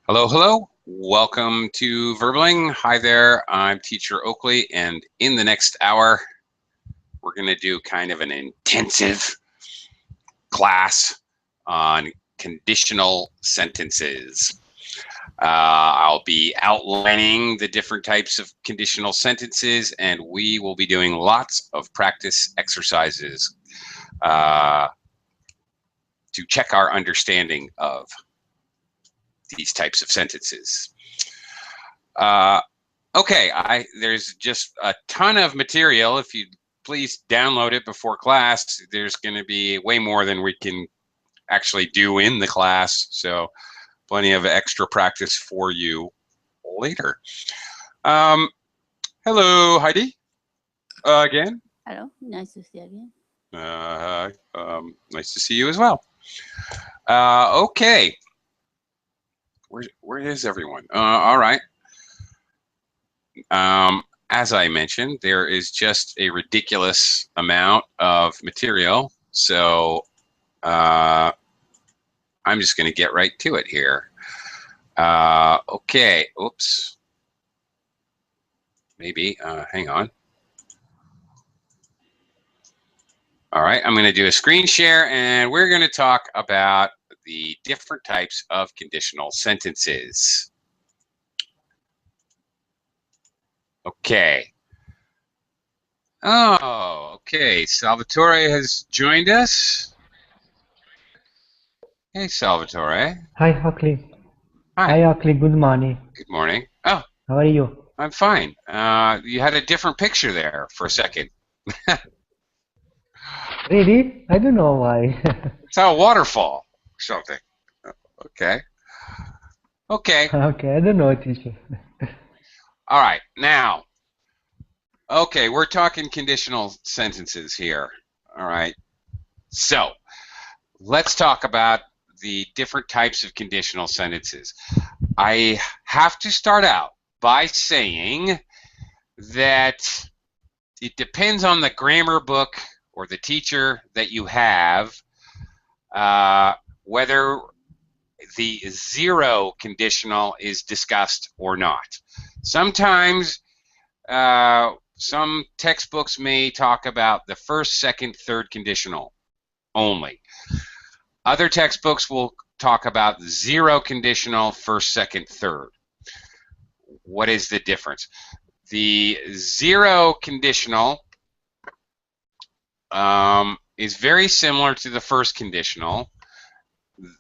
Hello, hello. Welcome to Verbling. Hi there, I'm Teacher Oakley, and in the next hour, we're going to do kind of an intensive class on conditional sentences. I'll be outlining the different types of conditional sentences, and we will be doing lots of practice exercises to check our understanding of these types of sentences. Okay, there's just a ton of material. If you please download it before class, there's going to be way more than we can actually do in the class, so plenty of extra practice for you later. Hello, Heidi, again. Hello, nice to see you again. Nice to see you as well. Okay. Where is everyone? All right. As I mentioned, there is just a ridiculous amount of material, so I'm just going to get right to it here. Okay. Oops. Maybe. Hang on. All right. I'm going to do a screen share, and we're going to talk about the different types of conditional sentences. Okay. Oh, okay. Salvatore has joined us. Hey, Salvatore. Hi, Oakley. Hi. Hi, Oakley. Good morning. Good morning. Oh, How are you? I'm fine. You had a different picture there for a second. Really? I don't know why. It's a waterfall or something. Okay. Okay. Okay, I don't know, teacher. All right. Now, okay, we're talking conditional sentences here. All right. So, let's talk about the different types of conditional sentences. I have to start out by saying that it depends on the grammar book or the teacher that you have whether the zero conditional is discussed or not. Sometimes some textbooks may talk about the first, second, third conditional only. Other textbooks will talk about zero conditional, first, second, third. What is the difference? The zero conditional is very similar to the first conditional.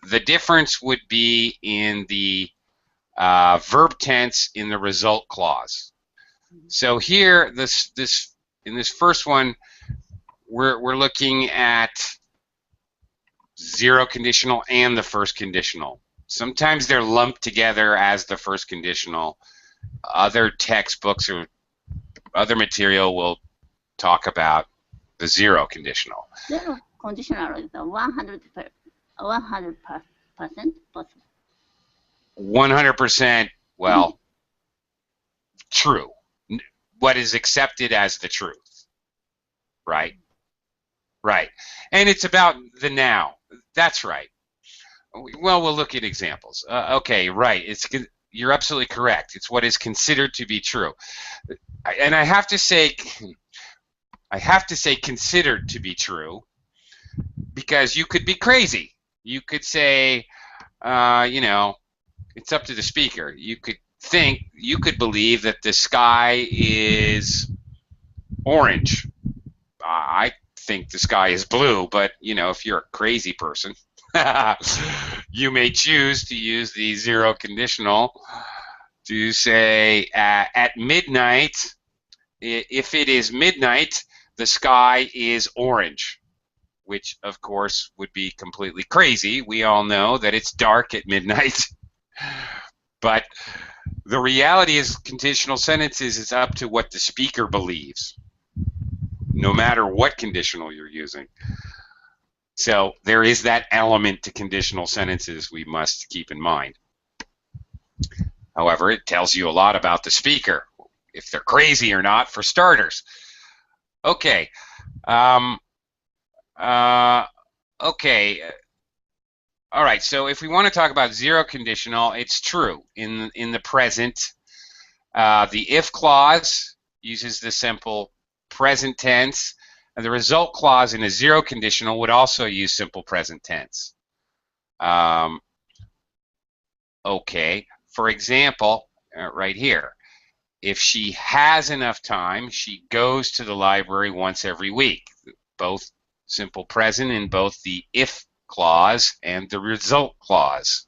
The difference would be in the verb tense in the result clause. So here, in this first one, we're looking at zero conditional and the first conditional. Sometimes they're lumped together as the first conditional. Other textbooks or other material will talk about the zero conditional. Zero conditional is 100% possible. 100%, well, true. What is accepted as the truth, right? Right. And it's about the now. That's right. Well, we'll look at examples. Okay, right. You're absolutely correct. It's what is considered to be true. And I have to say considered to be true because you could be crazy. You could say, you know, it's up to the speaker. You could believe that the sky is orange. I think the sky is blue, but you know, if you're a crazy person, you may choose to use the zero conditional to say at midnight, if it is midnight, the sky is orange, which of course would be completely crazy. We all know that it's dark at midnight. But the reality is conditional sentences is up to what the speaker believes, no matter what conditional you're using. So there is that element to conditional sentences we must keep in mind. However, it tells you a lot about the speaker, if they're crazy or not, for starters. Okay. Okay. All right, so if we want to talk about zero conditional, it's true in the present. The if clause uses the simple present tense, and the result clause in a zero conditional would also use simple present tense. Okay, for example, right here, if she has enough time, she goes to the library once every week. Both simple present in both the if clause and the result clause.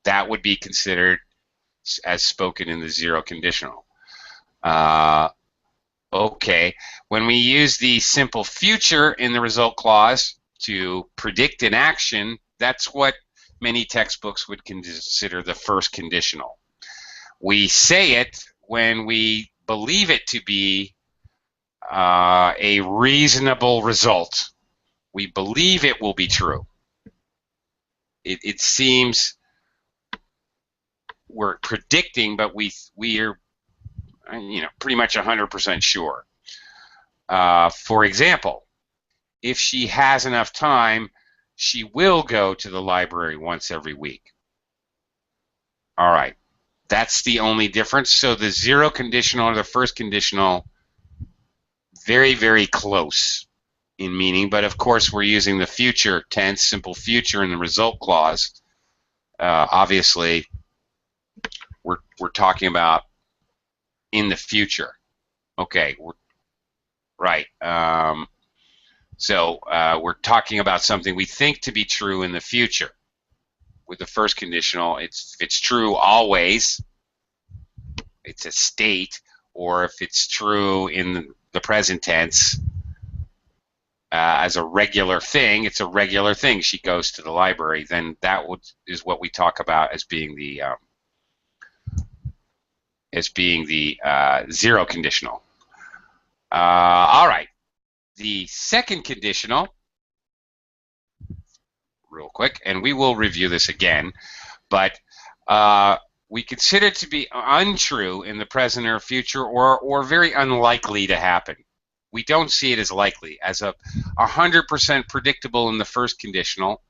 That would be considered as spoken in the zero conditional. Okay, when we use the simple future in the result clause to predict an action, that's what many textbooks would consider the first conditional. We say it when we believe it to be a reasonable result. We believe it will be true. It seems we're predicting, but we are, pretty much 100% sure. For example, if she has enough time, she will go to the library once every week. All right, that's the only difference. So the zero conditional or the first conditional, very, very close in meaning, but of course we're using the future tense, simple future in the result clause. Obviously, we're talking about in the future. Okay, right. So we're talking about something we think to be true in the future. With the first conditional, if it's true always, it's a state, or if it's true in the present tense as a regular thing, it's a regular thing. She goes to the library, then that is what we talk about as being the zero conditional. All right. The second conditional, real quick, and we will review this again, but we consider it to be untrue in the present or future, or very unlikely to happen. We don't see it as likely, as 100% predictable in the first conditional,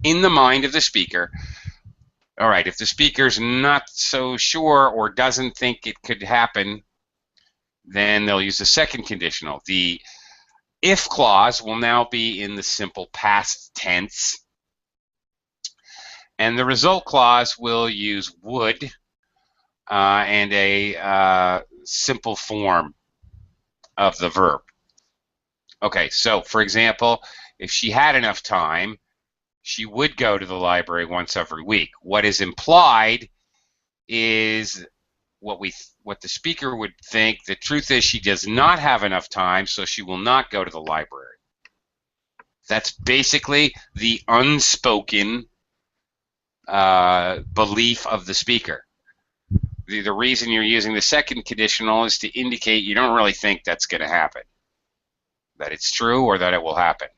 in the mind of the speaker. All right, if the speaker's not so sure or doesn't think it could happen, then they'll use the second conditional. The if clause will now be in the simple past tense, and the result clause will use would and a simple form of the verb. Okay, so for example, if she had enough time, she would go to the library once every week. What is implied is what the speaker would think. The truth is she does not have enough time, so she will not go to the library. That's basically the unspoken belief of the speaker. The reason you're using the second conditional is to indicate you don't really think that's going to happen, that it's true or that it will happen.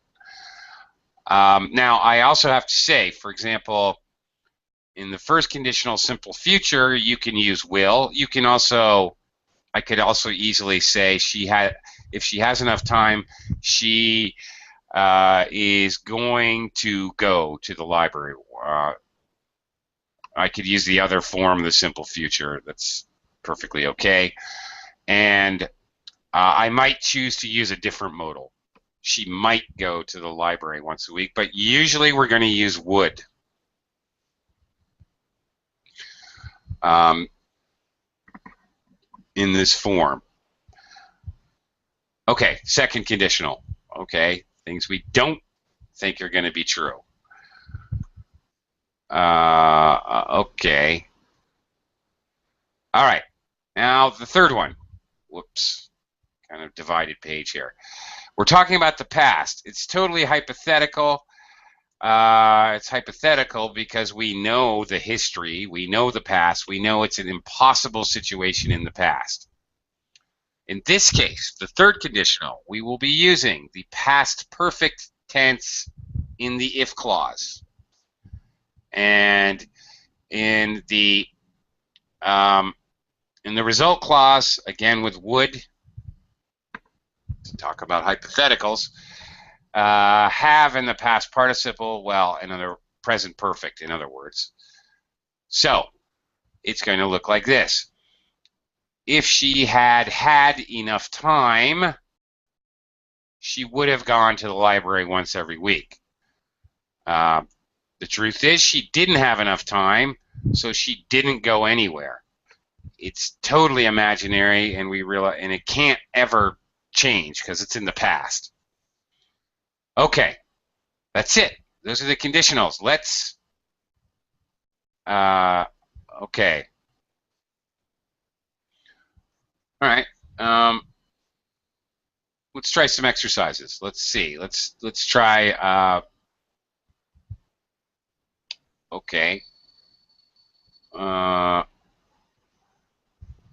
Now, I also have to say, for example, in the first conditional simple future, you can use will. You can also, I could also easily say if she has enough time, she is going to go to the library. I could use the other form of the simple future. That's perfectly okay. And I might choose to use a different modal. She might go to the library once a week, but usually we're going to use would. In this form. Okay, second conditional. Okay, things we don't think are going to be true. Okay. All right. Now the third one. Whoops. Kind of divided page here. We're talking about the past. It's totally hypothetical. It's hypothetical because we know the history, we know the past, we know it's an impossible situation in the past. In this case, the third conditional, we will be using the past perfect tense in the if clause. And in the result clause, again with would, to talk about hypotheticals, have in the past participle, well, another present perfect, in other words. So it's going to look like this. If she had had enough time, she would have gone to the library once every week. The truth is she didn't have enough time, so she didn't go anywhere. It's totally imaginary, and we realize, and it can't ever change because it's in the past. Okay, that's it. Those are the conditionals. Let's. Okay. All right. Let's try some exercises. Let's see. Let's try. Okay.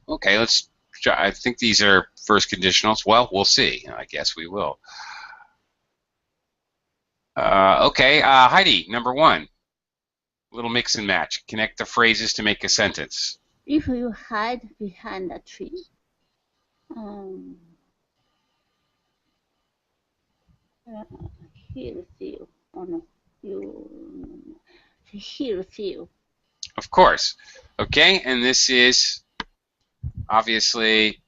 Okay. Let's try. I think these are first conditionals. Well, we'll see. I guess we will. Okay. Heidi, number 1. Little mix and match. Connect the phrases to make a sentence. If you hide behind a tree, he'll see you. Oh no, he'll see you. Of course. Okay, and this is obviously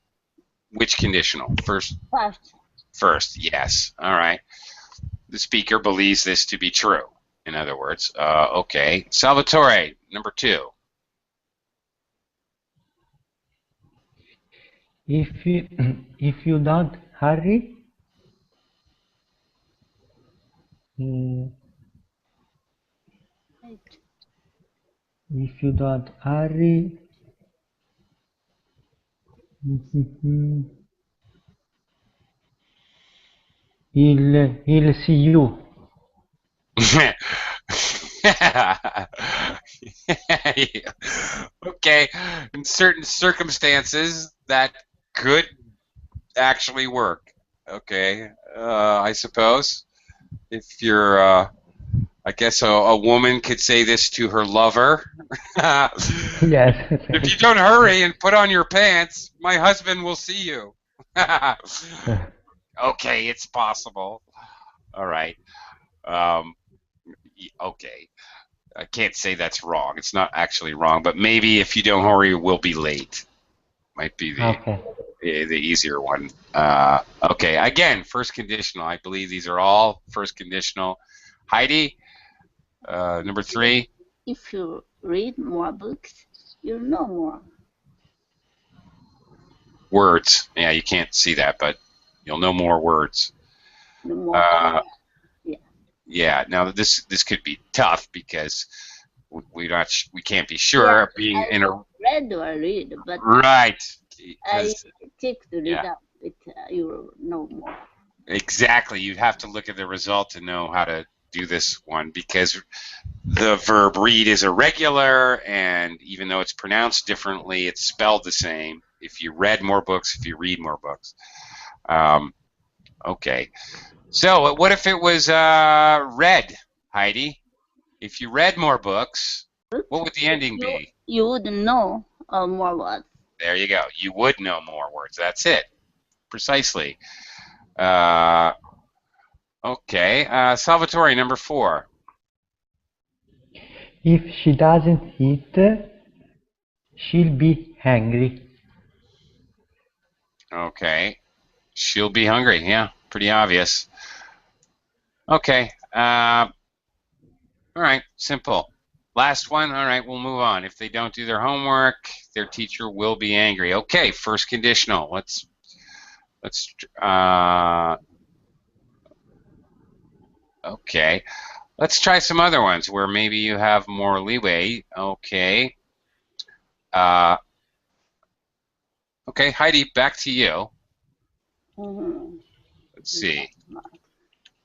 which conditional? First. First, yes. All right. The speaker believes this to be true. In other words, okay. Salvatore, number 2. If you don't hurry, if you don't hurry, he'll see you. Okay, in certain circumstances that could actually work. Okay, I suppose if you're, I guess a woman could say this to her lover. Yes. If you don't hurry and put on your pants, my husband will see you. Okay, it's possible. All right. Okay. I can't say that's wrong. It's not actually wrong, but maybe if you don't hurry, we'll be late. Might be the easier one. Okay, again, first conditional. I believe these are all first conditional. Heidi, number 3. If you read more books, you'll know more. Words. Yeah, you can't see that, but you'll know more words. Yeah. Now this could be tough because we can't be sure. Being in a read, but right. I take the result. You will know more. Exactly. You'd have to look at the result to know how to do this one because the verb read is irregular, and even though it's pronounced differently, it's spelled the same. If you read more books, if you read more books. Okay. So what if it was read, Heidi? If you read more books, what would the ending be? You would know more words. There you go. You would know more words. That's it. Precisely. Okay. Salvatore, number 4. If she doesn't eat, she'll be hungry. Okay. She'll be hungry. Yeah, pretty obvious. Okay. All right. Simple. Last one. All right, we'll move on. If they don't do their homework, their teacher will be angry. Okay, first conditional. Let's okay. Let's try some other ones where maybe you have more leeway. Okay. Okay, Heidi, back to you. Let's see.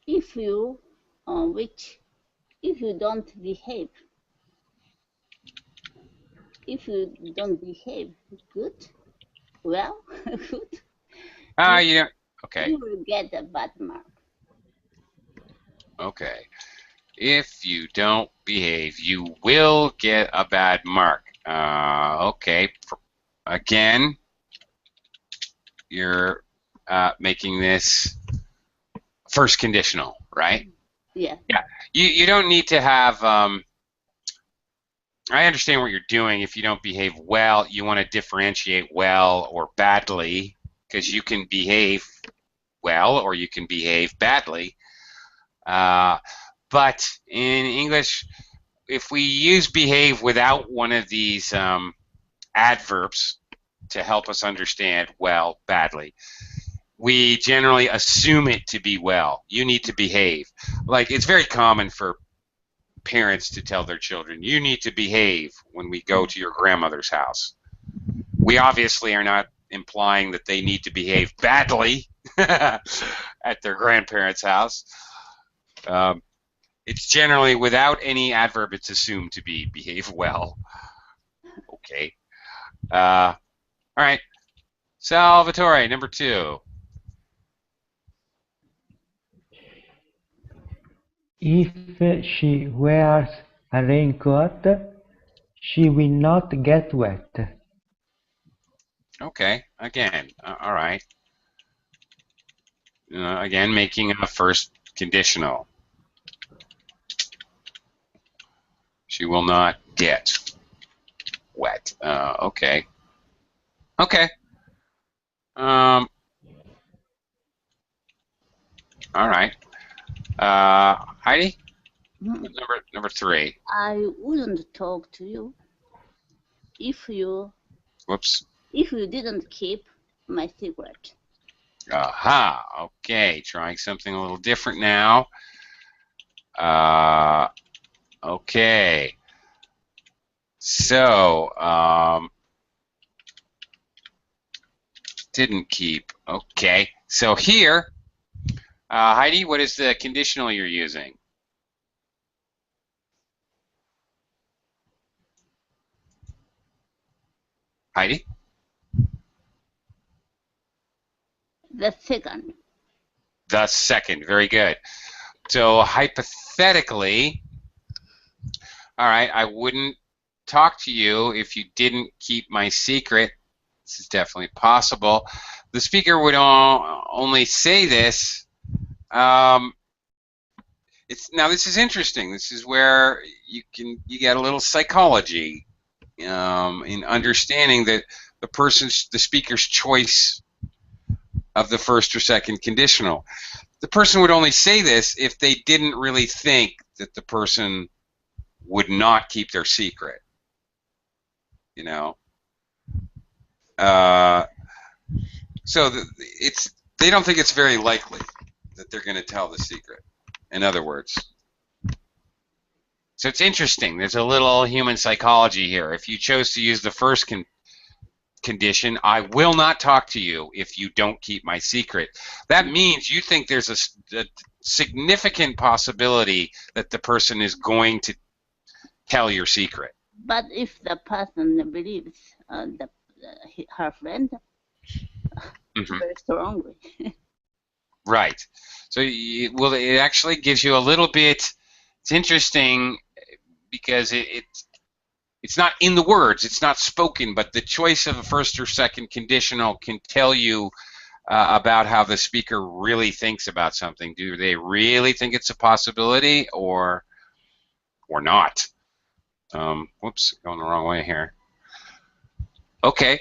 If you don't behave. If you don't behave good, well, good. You don't. Okay. You will get a bad mark. Okay. If you don't behave, you will get a bad mark. Okay. Again, you're making this first conditional. right? Yeah. Yeah. You don't need to have. I understand what you're doing. If you don't behave well, you want to differentiate well or badly, because you can behave well or you can behave badly. But in English, if we use behave without one of these adverbs to help us understand well, badly, we generally assume it to be well. You need to behave. Like, it's very common for parents to tell their children, you need to behave when we go to your grandmother's house. We obviously are not implying that they need to behave badly at their grandparents' house. It's generally without any adverb, it's assumed to be behave well. Okay. All right. Salvatore, number 2. If she wears a raincoat, she will not get wet. Okay. Again. All right. Again, making a first conditional. She will not get wet. Okay. Okay. All right. Heidi, Mhm. number 3. I wouldn't talk to you if you Whoops. didn't keep my secret. Aha. Okay. Trying something a little different now. Okay. So, didn't keep. Okay. So here, Heidi, what is the conditional you're using? Heidi? The second. The second. Very good. So hypothetically, all right, I wouldn't talk to you if you didn't keep my secret. This is definitely possible. The speaker would only say this. Now this is interesting. This is where you get a little psychology in understanding that the speaker's choice of the first or second conditional. The person would only say this if they didn't really think that the person would not keep their secret. You know, so they don't think it's very likely that they're going to tell the secret. In other words, so it's interesting. There's a little human psychology here. If you chose to use the first condition, I will not talk to you if you don't keep my secret. That means you think there's a significant possibility that the person is going to tell your secret. But if the person believes her friend very strongly. Right. So, it actually gives you a little bit. It's interesting because it's not in the words, it's not spoken, but the choice of a first or second conditional can tell you about how the speaker really thinks about something. Do they really think it's a possibility or not? Whoops, going the wrong way here. Okay,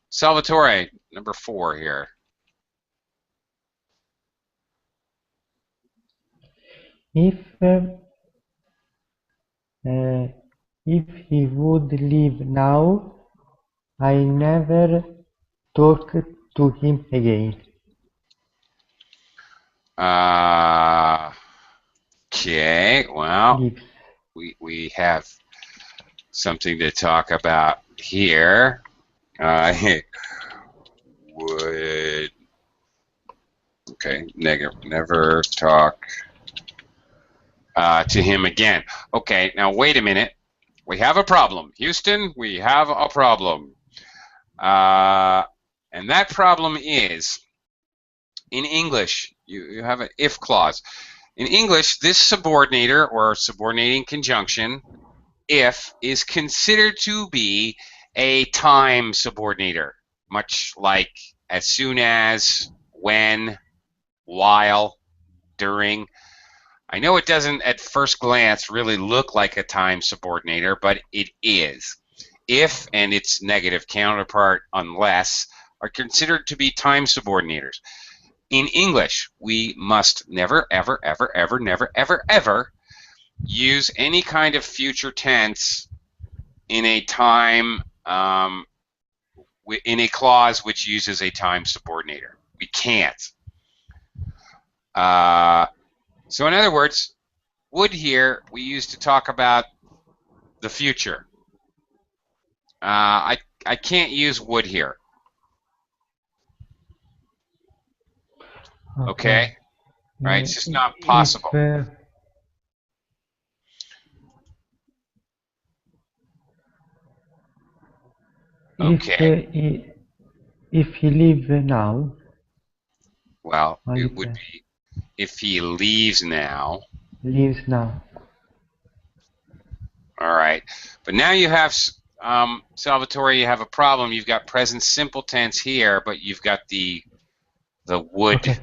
Salvatore, number 4 here. If he would leave now, I never talk to him again. Okay, well, Leaves. we have something to talk about here. Would never talk to him again. Okay, now wait a minute. We have a problem, Houston. We have a problem, and that problem is in English. You have an if clause. In English, this subordinator or subordinating conjunction, if, is considered to be a time subordinator, much like as soon as, when, while. during. I know it doesn't at first glance really look like a time subordinator, but it is. If and its negative counterpart, unless, are considered to be time subordinators. In English, we must never, ever, ever, ever, never, ever, ever use any kind of future tense in a time in a clause which uses a time subordinator. We can't. So in other words, would here we use to talk about the future. I can't use would here. Okay? Right? It's just not possible. Okay. If he leave now. Well, it would be if he leaves now. Leaves now. All right. But now you have, Salvatore, you have a problem. You've got present simple tense here, but you've got the would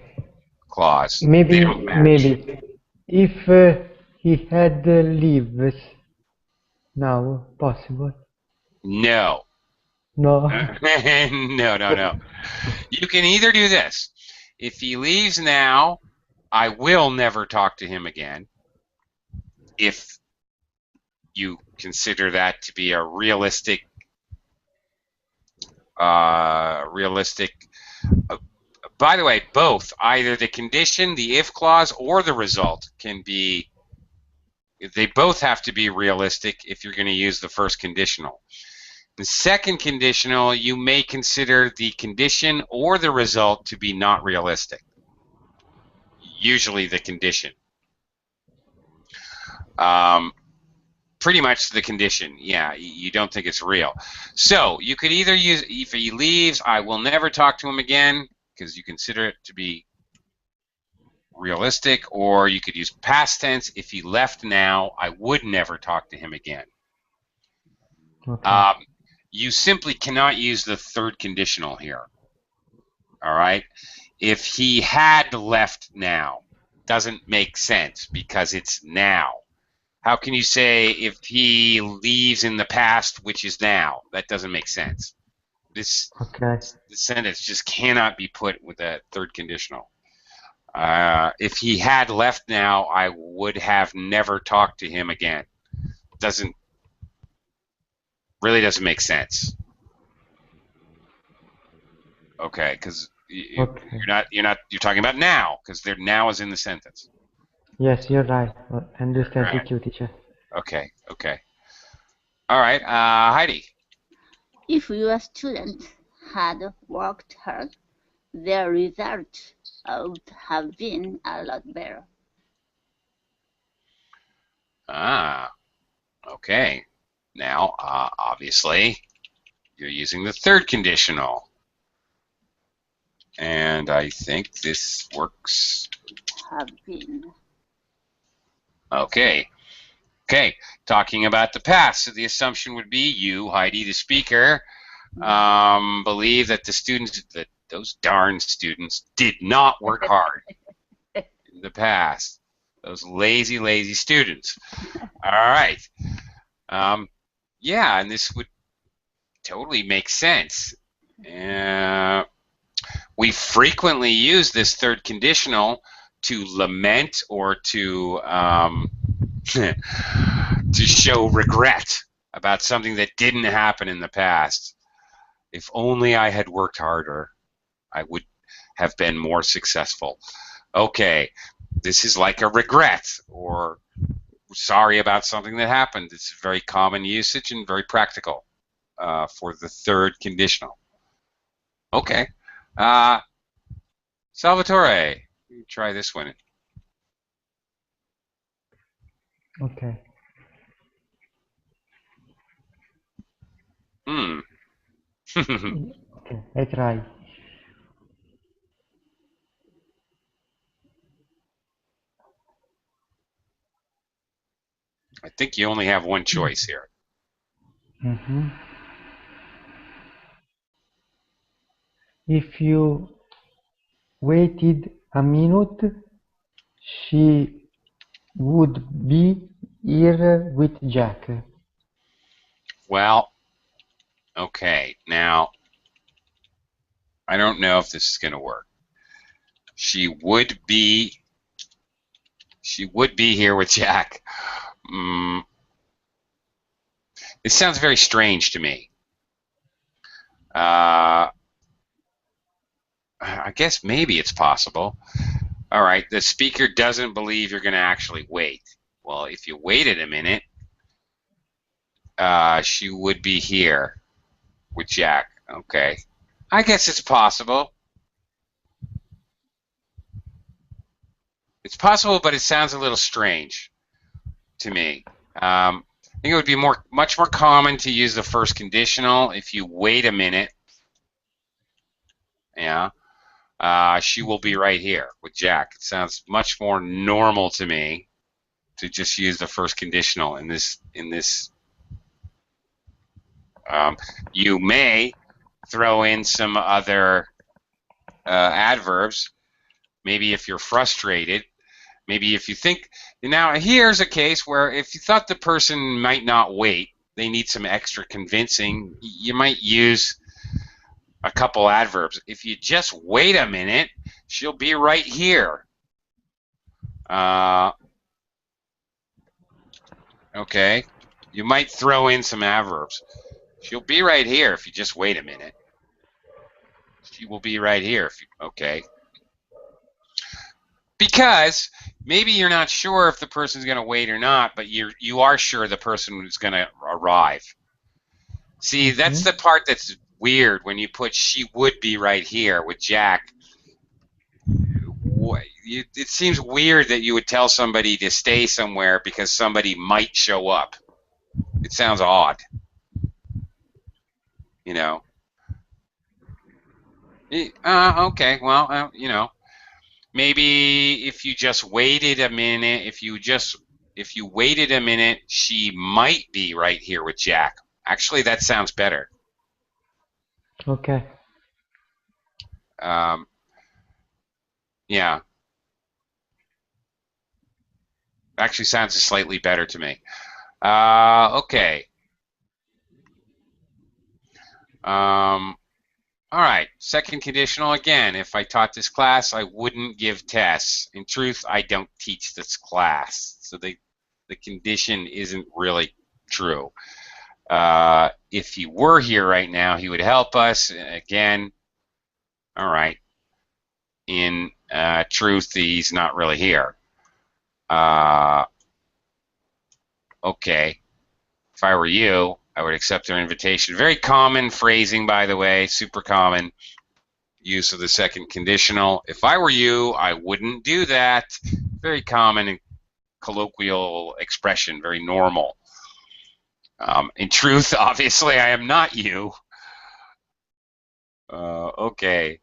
clause. Maybe if he had leaves now, possible. No. No. No. You can either do this. If he leaves now, I will never talk to him again. If you consider that to be a realistic, by the way, both, either the condition, the if clause, or the result can be, they both have to be realistic if you're going to use the first conditional. The second conditional, you may consider the condition or the result to be not realistic. Usually the condition. Pretty much the condition, yeah, you don't think it's real. So you could either use, if he leaves, I will never talk to him again, because you consider it to be realistic, or you could use past tense, if he left now, I would never talk to him again. Okay. You simply cannot use the third conditional here. All right? If he had left now, doesn't make sense because it's now. How can you say if he leaves in the past, which is now? That doesn't make sense. This sentence just cannot be put with a third conditional. If he had left now, I would have never talked to him again. Really doesn't make sense. Okay, because you're talking about now, because now is in the sentence. Yes, you're right. Understand with you, teacher. Okay. All right, Heidi. If your students had worked hard, their result would have been a lot better. Okay. Now, obviously, you're using the third conditional. And I think this works. Have been. Okay. Talking about the past. So the assumption would be you, Heidi, the speaker, believe that the students, that those darn students, did not work hard in the past. Those lazy students. All right. Yeah, and this would totally make sense. We frequently use this third conditional to lament or to to show regret about something that didn't happen in the past. If only I had worked harder, I would have been more successful. Okay, this is like a regret or sorry about something that happened. It's very common usage and very practical for the third conditional. Okay. Salvatore, try this one. Okay. Okay, I try. I think you only have one choice here. If you waited a minute, She would be here with Jack. Well, okay. Now, I don't know if this is going to work. She would be here with Jack. It sounds very strange to me. I guess maybe it's possible. All right, the speaker doesn't believe you're going to actually wait. Well, if you waited a minute, she would be here with Jack. Okay. I guess it's possible. It's possible, but it sounds a little strange to me. I think it would be much more common to use the first conditional if you wait a minute. Yeah. She will be right here with Jack. It sounds much more normal to me to just use the first conditional in this. You may throw in some other adverbs. Maybe if you're frustrated. Maybe if you think. Now, here's a case where if you thought the person might not wait, they need some extra convincing, you might use a couple adverbs. If you just wait a minute, she'll be right here. Okay. You might throw in some adverbs. She'll be right here if you just wait a minute. She will be right here. Okay. Because maybe you're not sure if the person's going to wait or not, but you are sure the person is going to arrive. See, that's the part that's weird when you put she would be right here with Jack. It seems weird that you would tell somebody to stay somewhere because somebody might show up. It sounds odd. You know. Okay, well, you know. Maybe if you just waited a minute, if you waited a minute, she might be right here with Jack. Actually, that sounds better. Okay. Yeah. Actually sounds slightly better to me. Okay. All right, second conditional again. If I taught this class, I wouldn't give tests. In truth, I don't teach this class. So the condition isn't really true. If he were here right now, he would help us. Again, all right. In truth, he's not really here. Okay. If I were you, I would accept their invitation. Very common phrasing, by the way, super common use of the second conditional. If I were you, I wouldn't do that. Very common and colloquial expression, very normal. In truth, obviously, I am not you. Okay.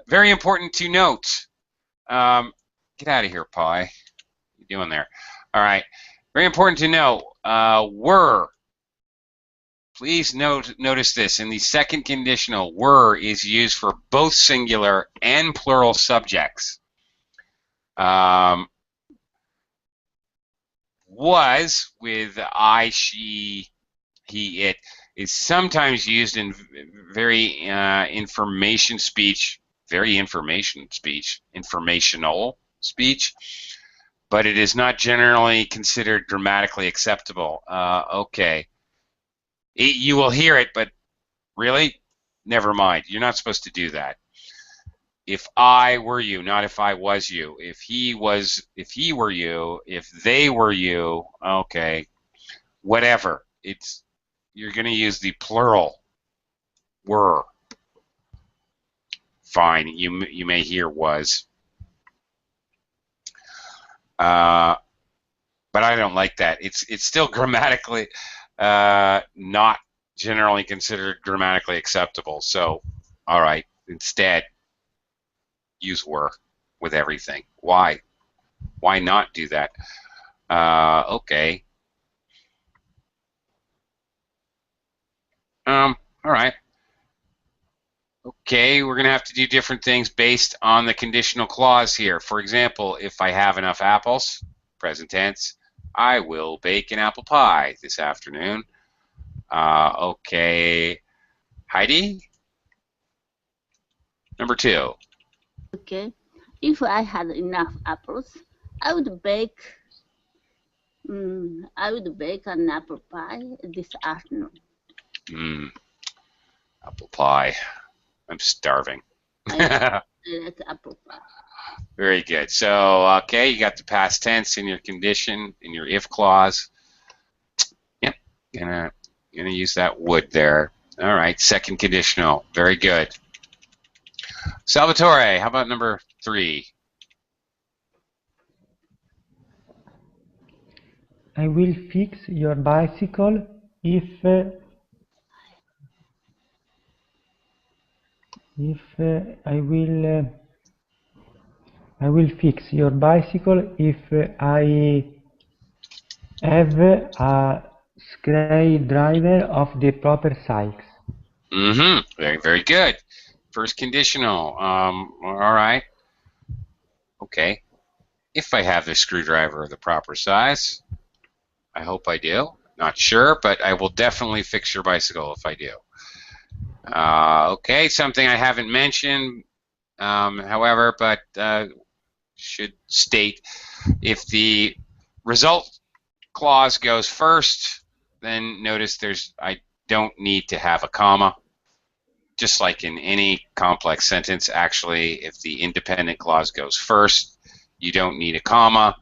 Very important to note. Get out of here, Pi. What are you doing there? All right. Very important to know. Were. Please notice this. In the second conditional, were is used for both singular and plural subjects. Was with I, she, he, it is sometimes used in very informational speech, but it is not generally considered grammatically acceptable. Okay. You will hear it, but really? Never mind. You're not supposed to do that. If I were you, not if I was you. If he were you, if they were you, okay. Whatever. You're going to use the plural were. Fine. You may hear was. But I don't like that. It's still grammatically not generally considered grammatically acceptable. So, all right, instead, use were with everything. Why? Why not do that? Okay. All right. Okay, we're going to have to do different things based on the conditional clause here. For example, if I have enough apples, present tense, I will bake an apple pie this afternoon. Okay, Heidi? Number 2. Okay. If I had enough apples, I would bake. I would bake an apple pie this afternoon. Apple pie. I'm starving. I like apple pie. Very good. So, okay, you got the past tense in your condition, in your if clause. Yep, gonna use that would there. All right, second conditional. Very good. Salvatore, how about number 3? I will fix your bicycle if I will fix your bicycle if I have a screwdriver of the proper size. Very, very good. First conditional. All right. Okay. If I have the screwdriver of the proper size, I hope I do. Not sure, but I will definitely fix your bicycle if I do. Okay, something I haven't mentioned, however, but should state if the result clause goes first, then notice I don't need to have a comma. Just like in any complex sentence, actually, if the independent clause goes first, you don't need a comma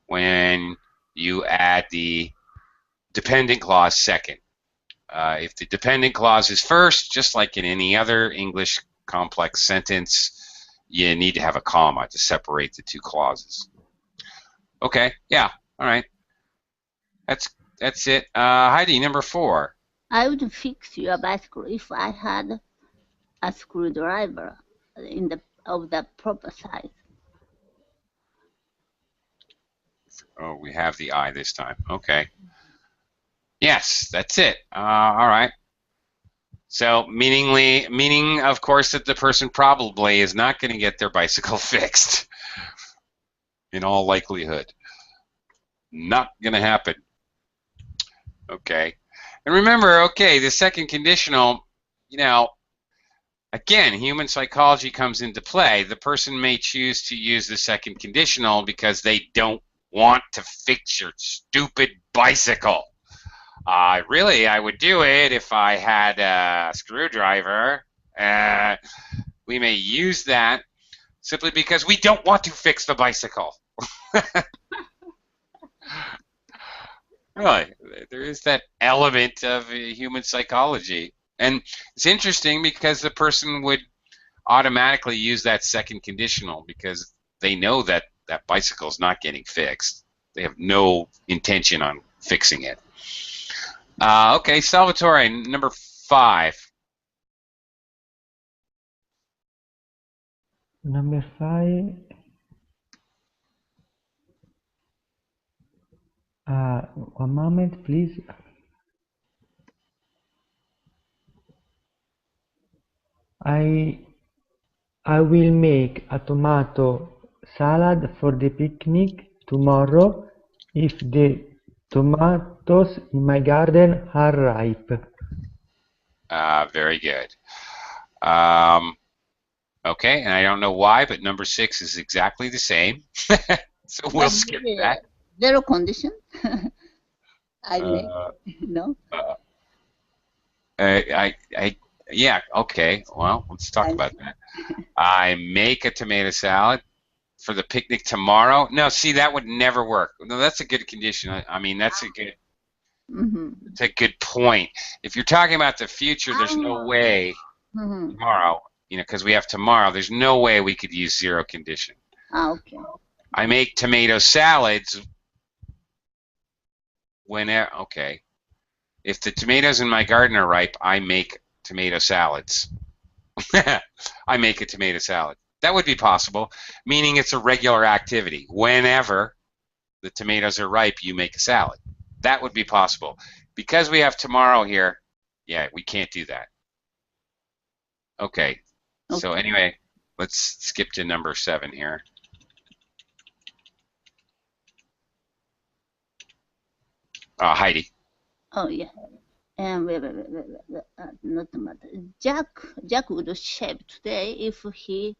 when you add the dependent clause second. If the dependent clause is first, just like in any other English complex sentence, you need to have a comma to separate the two clauses. Okay, yeah, all right. That's it. Heidi, number 4. I would fix your bicycle if I had a screwdriver of the proper size. Oh, we have the I this time. Okay. Yes, that's it. All right. So meaning, of course, that the person probably is not going to get their bicycle fixed. In all likelihood. Not going to happen. Okay. And remember, okay, the second conditional, again, human psychology comes into play. The person may choose to use the second conditional because they don't want to fix your stupid bicycle. Really, I would do it if I had a screwdriver. We may use that simply because we don't want to fix the bicycle. Really, there is that element of human psychology. And it's interesting because the person would automatically use that second conditional because they know that that bicycle is not getting fixed. They have no intention on fixing it. Okay, Salvatore, number 5. Number 5. One moment, please. I will make a tomato salad for the picnic tomorrow if the tomatoes in my garden are ripe. Very good. Okay, and I don't know why, but number 6 is exactly the same. So we'll skip that. Zero condition. I make no. Yeah. Okay. Well, let's talk about that. I make a tomato salad for the picnic tomorrow. No, see, that would never work. No, that's a good condition. I mean, that's a good. It's a good point. If you're talking about the future, there's no way tomorrow. Because we have tomorrow. There's no way we could use zero condition. Okay. I make tomato salads whenever. Okay. If the tomatoes in my garden are ripe, I make tomato salads. I make a tomato salad. That would be possible, meaning it's a regular activity. Whenever the tomatoes are ripe, you make a salad. That would be possible. Because we have tomorrow here, yeah, we can't do that. Okay, So Okay. anyway, let's skip to number 7 here. Heidi. Oh yeah. And wait, not matter. Jack would shave today if he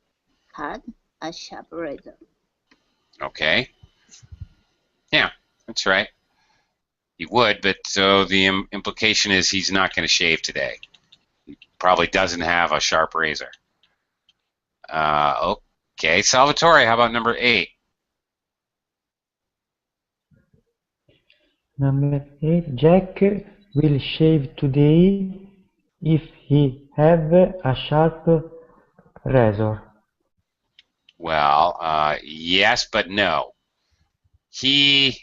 had a sharp razor. Okay. Yeah, that's right. He would, but so the implication is he's not going to shave today. He probably doesn't have a sharp razor. Okay, Salvatore, how about number 8? Number 8. Jack will shave today if he have a sharp razor. Well, yes, but no. He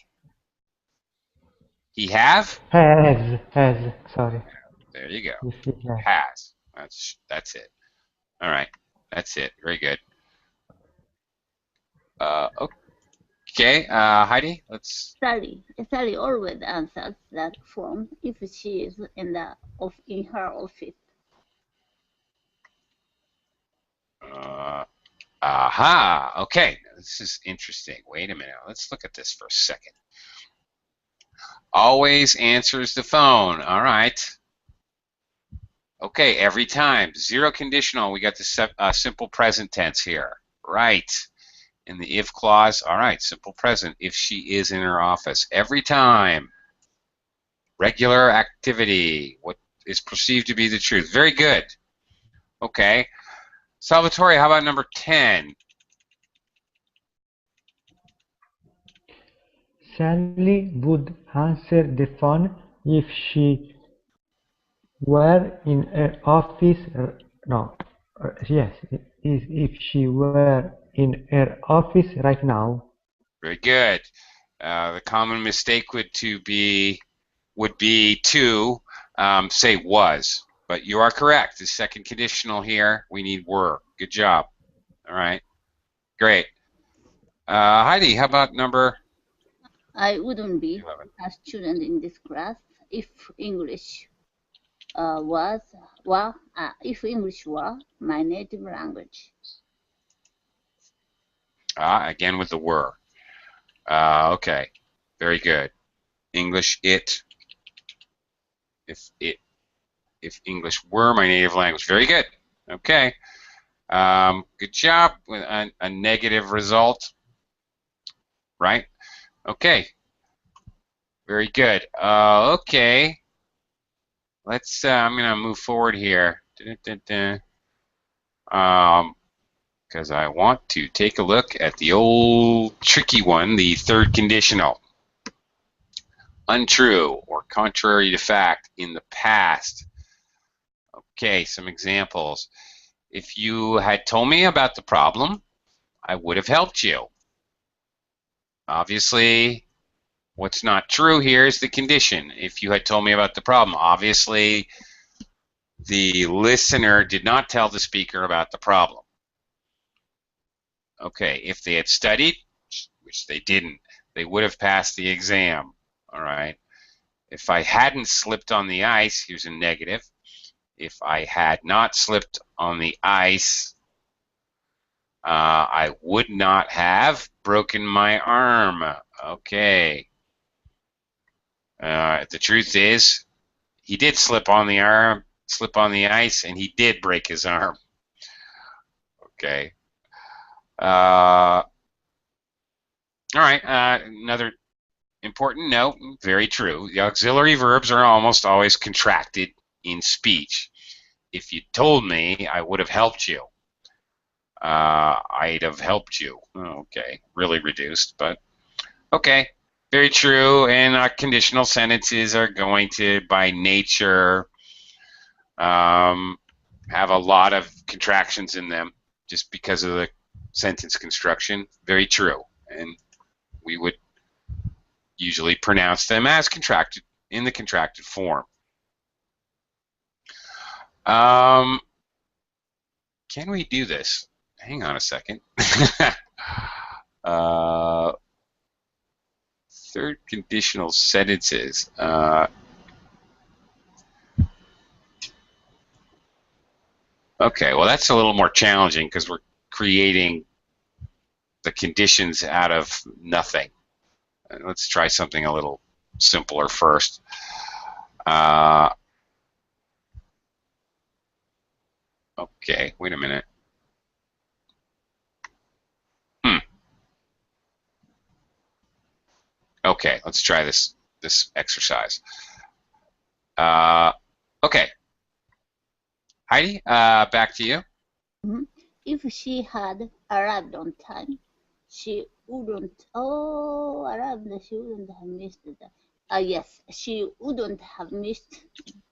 have? Has, sorry. There you go. If he has. Has. That's it. All right. That's it. Very good. Okay, Heidi, let's. Sally always answers that phone if she is in her office. Aha. Okay, this is interesting. Wait a minute. Let's look at this for a second. Always answers the phone. All right. Okay, every time. Zero conditional. We got the simple present tense here. Right. In the if clause. All right, simple present. If she is in her office. Every time. Regular activity. What is perceived to be the truth. Very good. Okay. Salvatore, how about number 10? Sally would answer the phone if she were in her office. No, yes, if she were in her office right now. Very good. The common mistake would be to say was, but you are correct. The second conditional here, we need were. Good job. All right, great. Heidi, how about number I wouldn't be 11? a student in this class if English if English were my native language. Again with the were. Okay, very good. English it. If English were my native language, very good. Okay. Good job with a negative result, right? Okay, very good. Okay, let's. I'm gonna move forward here, because I want to take a look at the old tricky one, the third conditional. Untrue or contrary to fact in the past. Okay, some examples. If you had told me about the problem, I would have helped you. Obviously, what's not true here is the condition. If you had told me about the problem, obviously the listener did not tell the speaker about the problem. Okay, if they had studied, which they didn't, they would have passed the exam. All right. If I hadn't slipped on the ice, here's a negative. If I had not slipped on the ice, I would not have broken my arm. Okay. The truth is, he did slip on the ice, and he did break his arm. Okay. All right. Another important note, very true. The auxiliary verbs are almost always contracted in speech. If you told me, I would have helped you. I'd have helped you. Okay, really reduced, but okay. Very true, and conditional sentences are going to, by nature, have a lot of contractions in them just because of the sentence construction. Very true, and we would usually pronounce them as contracted in the contracted form. Can we do this? Hang on a second. Third conditional sentences. Okay, well that's a little more challenging because we're creating the conditions out of nothing. Let's try something a little simpler first. Okay, wait a minute. Okay, let's try this exercise. Okay, Heidi, back to you. If she had arrived on time, she wouldn't. Oh, arrived. She wouldn't have missed the. Yes, she wouldn't have missed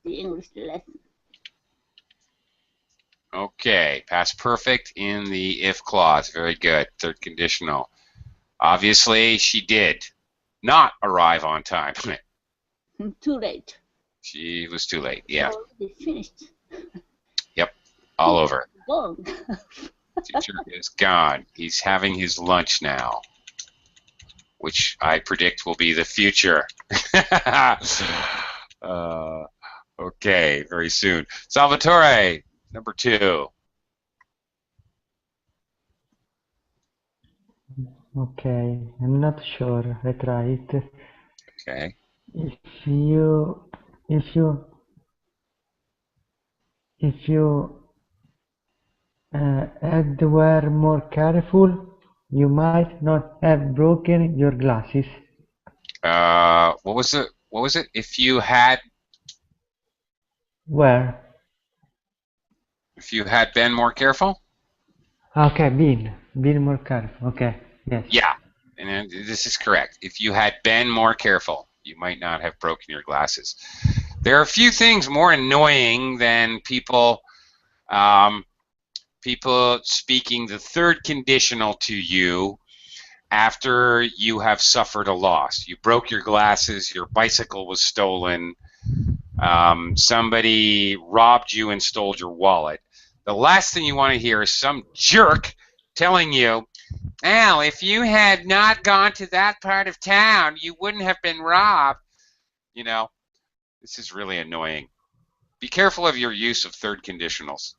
the English lesson. Okay, past perfect in the if clause. Very good. Third conditional. Obviously, she did not arrive on time. Too late. She was too late. Yeah. Already finished. Yep. All over. Gone. Teacher is gone. He's having his lunch now, which I predict will be the future. Okay, very soon. Salvatore, number 2. Okay, I'm not sure. I try it. Okay. If you were more careful, you might not have broken your glasses. What was it? What was it? If you had Where? been more careful? Okay, been more careful. Okay, yes. Yeah, and this is correct. If you had been more careful, you might not have broken your glasses. There are a few things more annoying than people speaking the third conditional to you after you have suffered a loss. You broke your glasses, your bicycle was stolen, somebody robbed you and stole your wallet. The last thing you want to hear is some jerk telling you, Al, if you had not gone to that part of town, you wouldn't have been robbed. You know, this is really annoying. Be careful of your use of third conditionals.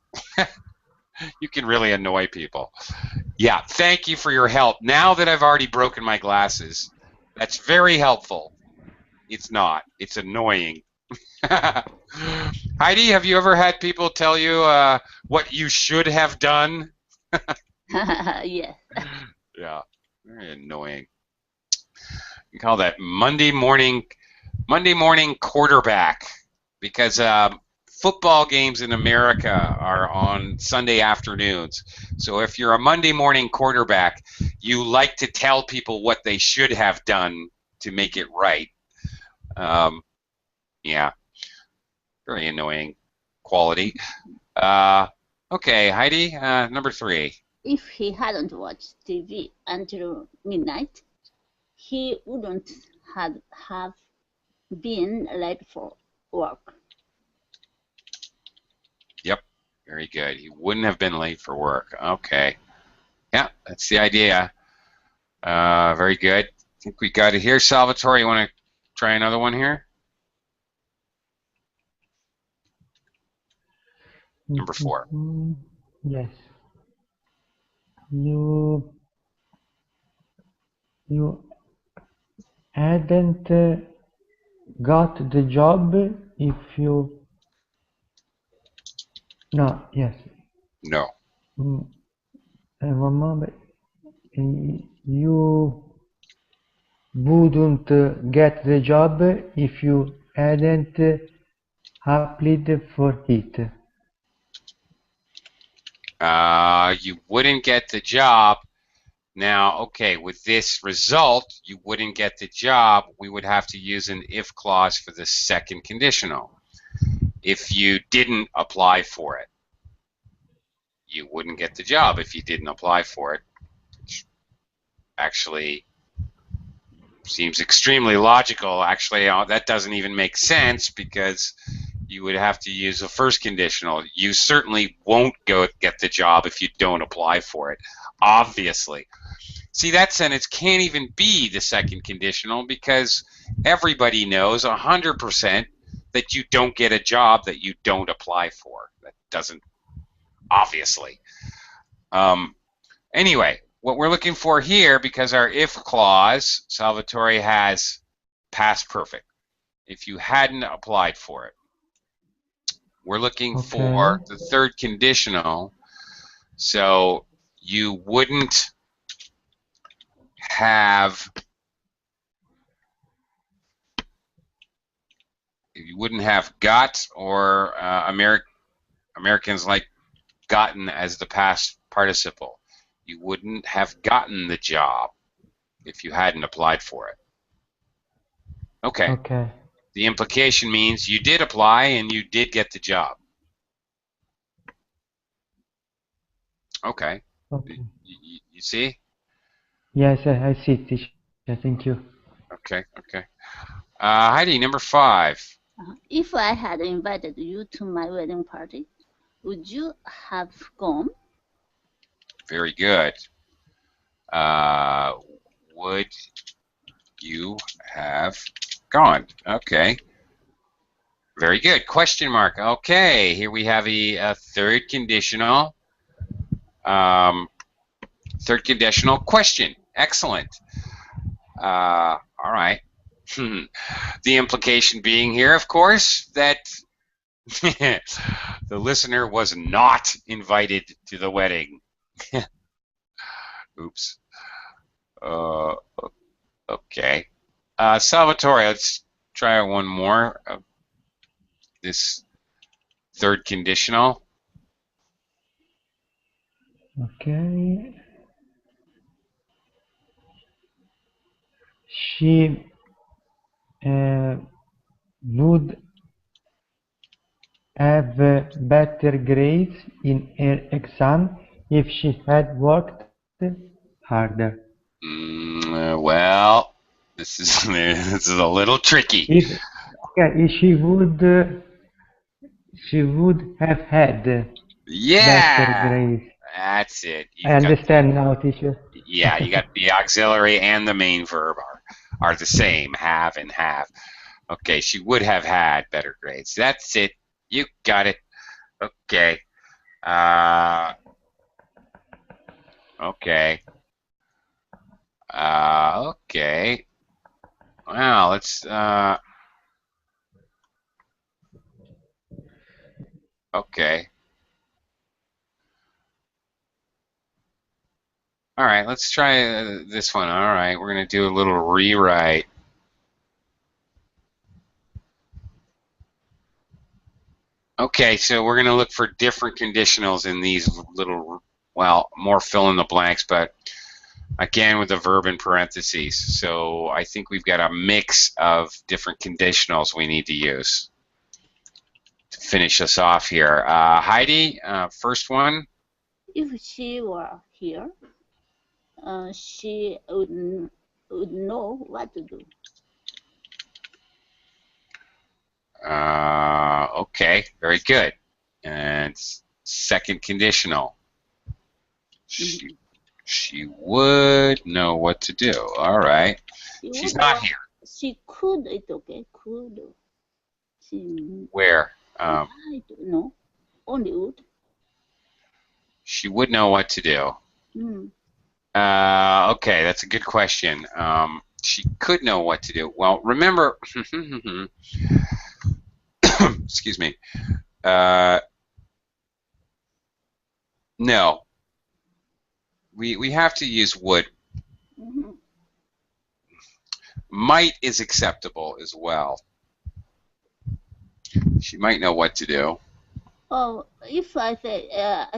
You can really annoy people. Yeah, thank you for your help. Now that I've already broken my glasses, that's very helpful. It's not. It's annoying. Heidi, have you ever had people tell you what you should have done? Yes. Yeah, very annoying. You call that Monday morning quarterback, because football games in America are on Sunday afternoons. So if you're a Monday morning quarterback, you like to tell people what they should have done to make it right. Yeah, very annoying quality. Okay, Heidi, number 3. If he hadn't watched TV until midnight, he wouldn't have been late for work. Yep, very good. He wouldn't have been late for work. Okay. Yeah, that's the idea. Very good. I think we got it here. Salvatore, you want to try another one here? Number 4. Yes. You hadn't got the job if you. No, yes. No. One moment. You wouldn't get the job if you hadn't applied for it. You wouldn't get the job. Now, okay, with this result, you wouldn't get the job. We would have to use an if clause for the second conditional. If you didn't apply for it, you wouldn't get the job if you didn't apply for it. Which actually seems extremely logical. Actually, that doesn't even make sense because you would have to use a first conditional. You certainly won't get the job if you don't apply for it, obviously. See, that sentence can't even be the second conditional because everybody knows 100% that you don't get a job that you don't apply for. That doesn't obviously. Anyway, what we're looking for here, because our if clause, Salvatore, has past perfect. If you hadn't applied for it. We're looking for the third conditional, so you wouldn't have got, or Americans like gotten as the past participle. You wouldn't have gotten the job if you hadn't applied for it. Okay. Okay. The implication means you did apply and you did get the job. Okay. Okay. You see? Yes, I see, teacher. Thank you. Okay. Okay. Heidi, number 5. If I had invited you to my wedding party, would you have gone? Very good. Would you have gone? Okay. Very good. Question mark. Okay. Here we have a third conditional. Third conditional question. Excellent. All right. The implication being here, of course, that the listener was not invited to the wedding. Oops. Okay. Salvatore, let's try one more of this third conditional. Okay. She would have better grades in her exam if she had worked harder. Well, this is a little tricky. If she would have had better grades. That's it. I understand now, teacher. Yeah, you got the auxiliary and the main verb are the same, have and have. Okay, she would have had better grades. That's it. You got it. Okay. Okay. Okay. Wow, let's okay. All right, let's try this one. All right, we're going to do a little rewrite. Okay, so we're going to look for different conditionals in these little, well, more fill in the blanks, but again with the verb in parentheses. So I think we've got a mix of different conditionals we need to use to finish us off here. Heidi, first one. If she were here, she would know what to do. Okay, very good. And second conditional. She would know what to do. All right. She's not here. She could. It's okay. Could. She. Where? I don't know. Only would. She would know what to do. Okay, that's a good question. She could know what to do. Well, remember, excuse me. No. We have to use would. Might is acceptable as well. She might know what to do. Oh, if I say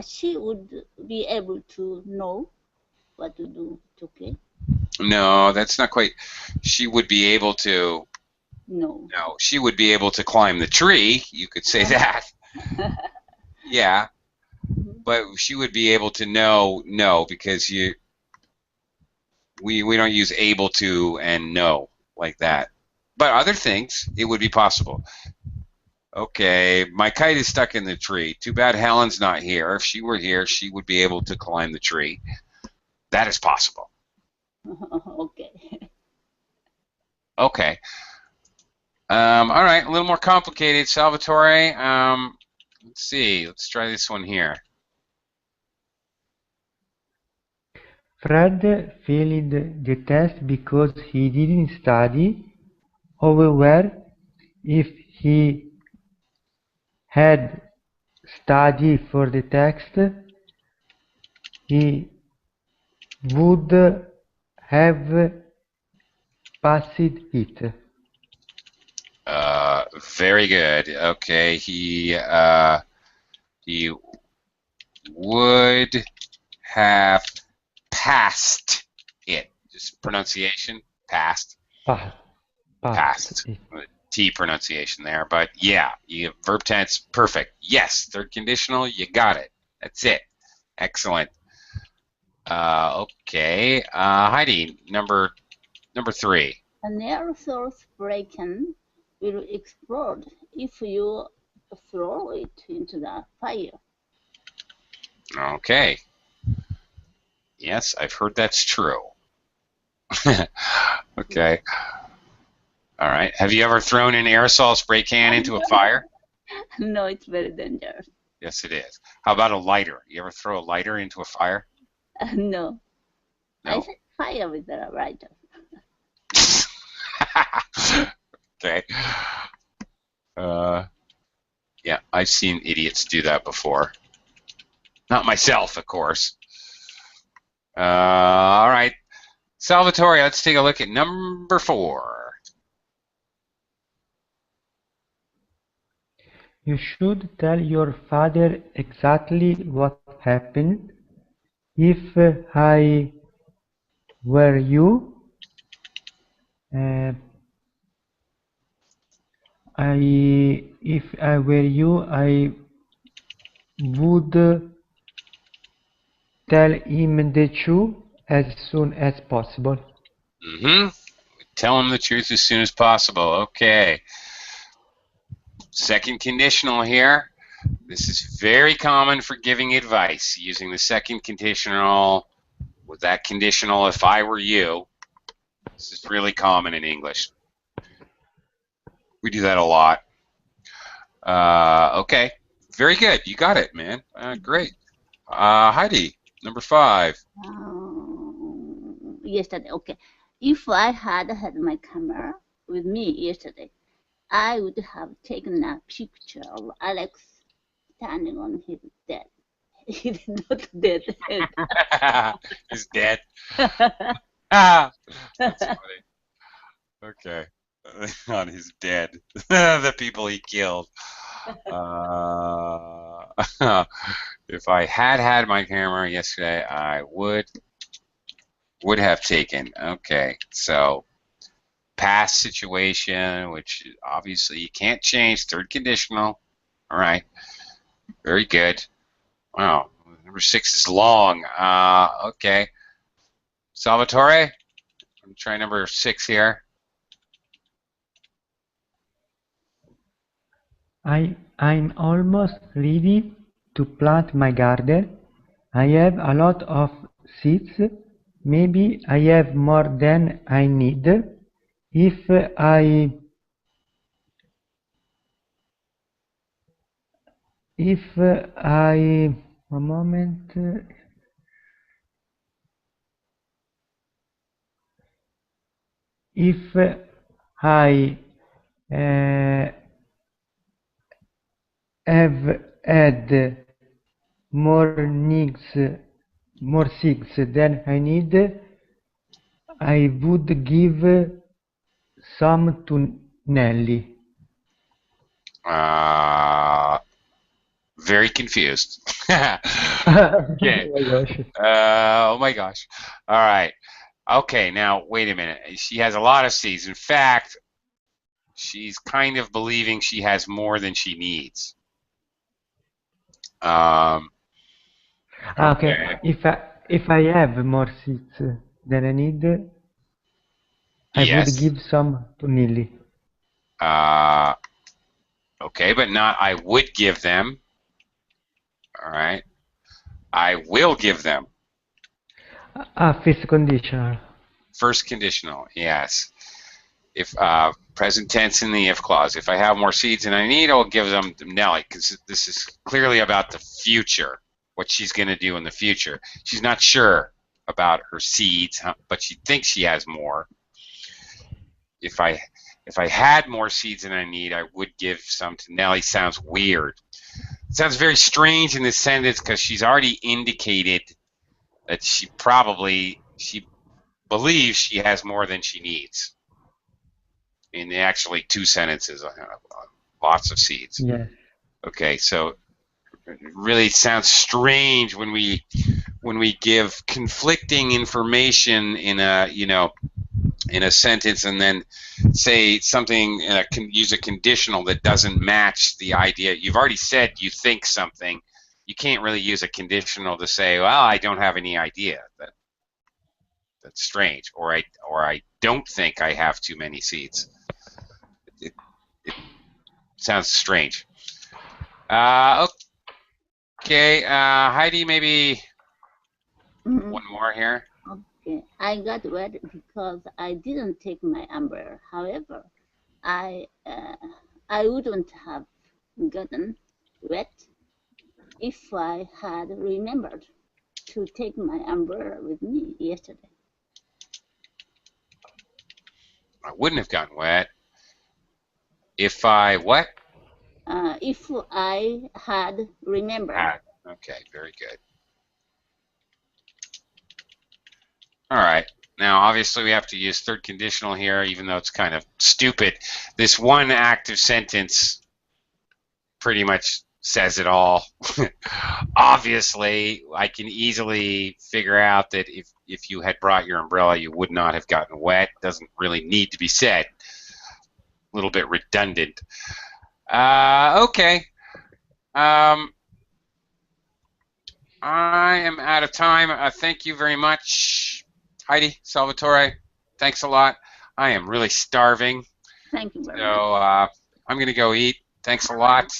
she would be able to know what to do, it's okay. No, that's not quite. She would be able to. No. No, she would be able to climb the tree. You could say that. Yeah, but she would be able to know. No, because we don't use able to and know like that. But other things, it would be possible. Okay, my kite is stuck in the tree. Too bad Helen's not here. If she were here, she would be able to climb the tree. That is possible. Okay. Okay. All right, a little more complicated. Salvatore, let's see. Let's try this one here. Fred failed the test because he didn't study. However, if he had studied for the text, he would have passed it. Very good. Okay, he would have passed it. Just pronunciation, passed, Passed passed. it. T pronunciation there, but yeah, you verb tense, perfect. Yes, third conditional, you got it. That's it. Excellent. Okay, Heidi, number 3. An air source break-in will explode if you throw it into the fire. Okay. Yes, I've heard that's true. Okay. All right. Have you ever thrown an aerosol spray can into a fire? No, it's very dangerous. Yes, it is. How about a lighter? You ever throw a lighter into a fire? No. I No. said fire with the lighter. Okay. Yeah, I've seen idiots do that before. Not myself, of course. All right. Salvatore, let's take a look at number 4. You should tell your father exactly what happened. If I were you, if I were you, I would tell him the truth as soon as possible. Mm-hmm. Tell him the truth as soon as possible. Okay. Second conditional here. This is very common for giving advice, using the second conditional with that conditional, if I were you. This is really common in English. We do that a lot. Okay. Very good. You got it, man. Great. Heidi, number 5. Yesterday, okay. If I had had my camera with me yesterday, I would have taken a picture of Alex standing on his dead. He's not dead. He's dead. That's funny. Okay. On his dead. The people he killed. If I had my camera yesterday, I would have taken. Okay, so past situation, which obviously you can't change. Third conditional. All right. Very good. Wow. Number 6 is long. Okay. Salvatore, I'm trying number 6 here. I'm almost ready to plant my garden. I have a lot of seeds. Maybe I have more than I need. If I one moment. If I have had more seeds than I need, I would give some to Nelly. Very confused. Okay. Oh my gosh. Oh my gosh. All right. Okay, now wait a minute. She has a lot of seeds. In fact, she's kind of believing she has more than she needs. Okay. If I have more seeds than I need, I would Yes. give some to Nelly. Okay, but not I would give them. All right. I will give them. First conditional. First conditional, yes. If present tense in the if clause. If I have more seeds than I need, I'll give them to Nelly, because this is clearly about the future, what she's going to do in the future. She's not sure. about her seeds, but she thinks she has more. If I had more seeds than I need, I would give some to Nellie. Sounds weird. It sounds very strange in this sentence because she's already indicated that she believes she has more than she needs. In actually 2 sentences, lots of seeds. Yes. Okay, so it really sounds strange when we give conflicting information in a sentence and then say something use a conditional that doesn't match the idea. You've already said you think something. You can't really use a conditional to say, well, I don't have any idea. That's strange. Or I don't think I have too many seeds. It sounds strange. Okay, Heidi, maybe one more here. Okay, I got wet because I didn't take my umbrella. However, I wouldn't have gotten wet if I had remembered to take my umbrella with me yesterday. I wouldn't have gotten wet if I what? If I had remembered. Okay, very good. All right. Now, obviously, we have to use third conditional here, even though it's kind of stupid. This one active sentence pretty much says it all. Obviously, I can easily figure out that if you had brought your umbrella, you would not have gotten wet. Doesn't really need to be said. A little bit redundant. Okay. I am out of time. Thank you very much, Heidi, Salvatore. Thanks a lot. I am really starving. Thank you very much. So I'm going to go eat. Thanks a lot.